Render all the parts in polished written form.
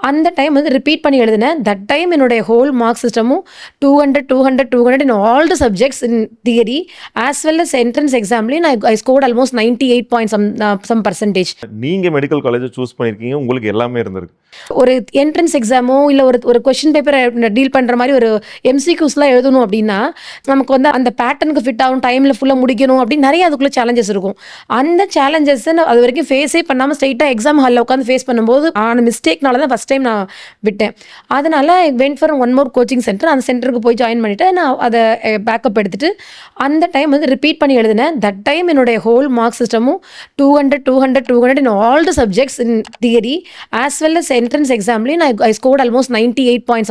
அந்த டைம் வந்து ரிப்பீட் பண்ணி எழுதினேன். தட் டைம் என்னுடைய ஹோல் மார்க் சிஸ்டமும் 200, 200, 200 in all the subjects in theory as well as entrance எக்ஸாம்லேயும் I scored almost 98 point some percentage. நீங்க மெடிக்கல் காலேஜ் சூஸ் பண்ணிருக்கீங்க, உங்களுக்கு எல்லாமே இருந்திருக்கு. ஒரு என்ட்ரன்ஸ் எக்ஸாமோ இல்லை ஒரு கொஸ்டின் பேப்பரை டீல் பண்ணுற மாதிரி ஒரு எம்சிக்யூஸ்லாம் எழுதணும் அப்படின்னா நமக்கு வந்து அந்த பேட்டர்னுக்கு ஃபிட் ஆகும், டைமில் ஃபுல்லாக முடிக்கணும் அப்படின்னு நிறைய அதுக்குள்ளே சேலஞ்சஸ் இருக்கும். அந்த சேலஞ்சஸை நான் அது வரைக்கும் ஃபேஸே பண்ணாமல் ஸ்ட்ரைட்டாக எக்ஸாம் ஹாலில் உட்காந்து ஃபேஸ் பண்ணும்போது ஆன மிஸ்டேக்னால தான் ஃபஸ்ட் டைம் நான் விட்டேன். அதனால் went for one more coaching centre. அந்த சென்டருக்கு போய் ஜாயின் பண்ணிவிட்டு நான் அதை பேக்கப் எடுத்துகிட்டு அந்த டைம் வந்து ரிப்பீட் பண்ணி எழுதினேன். தட் டைம் என்னுடைய ஹோல் மார்க் சிஸ்டமும் 200, 200, 200 in all the subjects in theory as well as entrance எக்ஸாம்லேயும் I scored almost 98 point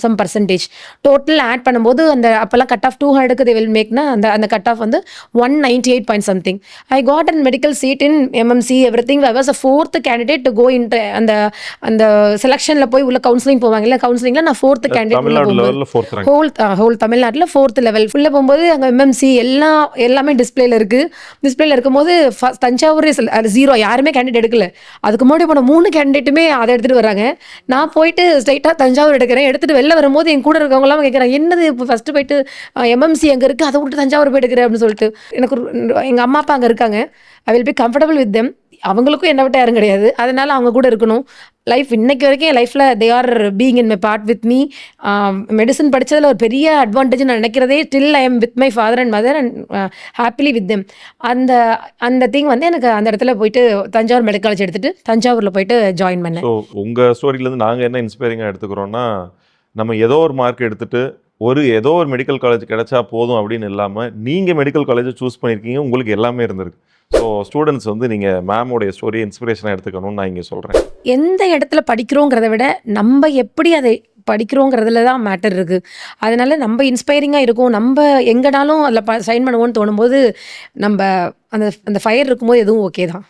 some percentage. Total add பண்ணும்போது அந்த அப்போல்லாம் கட் ஆஃப் 200க்கு தே வில் மேக்னா அந்த கட் ஆஃப் வந்து 198 point something. I got an medical seat in MMC everything. I was a 4th candidate to go in அந்த செலெக்ஷனில் போய் உள்ள கவுன்சிலிங் போவாங்க இல்லை, கவுன்சிலிங்கில் நான் 4th கேண்டிடேட் ஹோல் தமிழ்நாட்டில் 4th லெவல் ஃபுல்லாக போகும்போது அங்கே எம்எம்சி எல்லாமே டிஸ்பிளேல இருக்குது. டிஸ்பிளேல இருக்கும்போது தஞ்சாவூர் 0, யாருமே கேண்டிடேட் எடுக்கல. அதுக்கு முன்னாடி போன 3 கேண்டிடேட்டுமே அதை எடுத்துகிட்டு வராங்க. நான் போயிட்டு ஸ்ட்ரைட்டாக தஞ்சாவூர் எடுத்துகிட்டு வெளில வரும்போது என் கூட இருக்கவங்களாம் கேட்குறாங்க, என்னது இப்போ ஃபஸ்ட்டு போயிட்டு எம்எம்சி அங்கே இருக்குது, அதை விட்டு தஞ்சாவூர் போய் எடுக்கிறேன் அப்படின்னு சொல்லிட்டு. எனக்கு எங்கள் அம்மா அப்பா அங்கே இருக்காங்க. I will be comfortable with them. அவங்களுக்கும் என்னை விட்டு யாரும் கிடையாது. அதனால் அவங்க கூட இருக்கணும். லைஃப் இன்னைக்கு வரைக்கும் என் லைஃப்பில் they are being in my part with me. Medicine படித்ததில் ஒரு பெரிய அட்வான்டேஜ் நான் நினைக்கிறதே still I am with my father and mother and happily with them. அந்த திங் வந்து எனக்கு அந்த இடத்துல போயிட்டு தஞ்சாவூர் மெடிக்கல் காலேஜ் எடுத்துகிட்டு தஞ்சாவூரில் போயிட்டு ஜாயின் பண்ணேன். ஸோ உங்கள் ஸ்டோரியிலேருந்து நாங்கள் என்ன இன்ஸ்பைரிங்காக எடுத்துக்கிறோன்னா, நம்ம ஏதோ ஒரு மார்க் எடுத்துகிட்டு ஏதோ ஒரு மெடிக்கல் காலேஜ் கிடைச்சா போதும் அப்படின்னு இல்லாமல் நீங்கள் மெடிக்கல் காலேஜை சூஸ் பண்ணியிருக்கீங்க, உங்களுக்கு எல்லாமே இருந்திருக்கு. ஸோ ஸ்டூடெண்ட்ஸ் வந்து நீங்கள் மேமோடைய ஸ்டோரியை இன்ஸ்பிரேஷனாக எடுத்துக்கணும்னு நான் இங்கே சொல்கிறேன். எந்த இடத்துல படிக்கிறோங்கிறத விட நம்ம எப்படி அதை படிக்கிறோங்கிறதுல தான் மேட்டர் இருக்குது. அதனால நம்ம இன்ஸ்பைரிங்காக இருக்கும், நம்ம எங்கேனாலும் அதில் சைன் பண்ணுவோன்னு தோணும்போது நம்ம அந்த ஃபயர் இருக்கும்போது எதுவும் ஓகே தான்.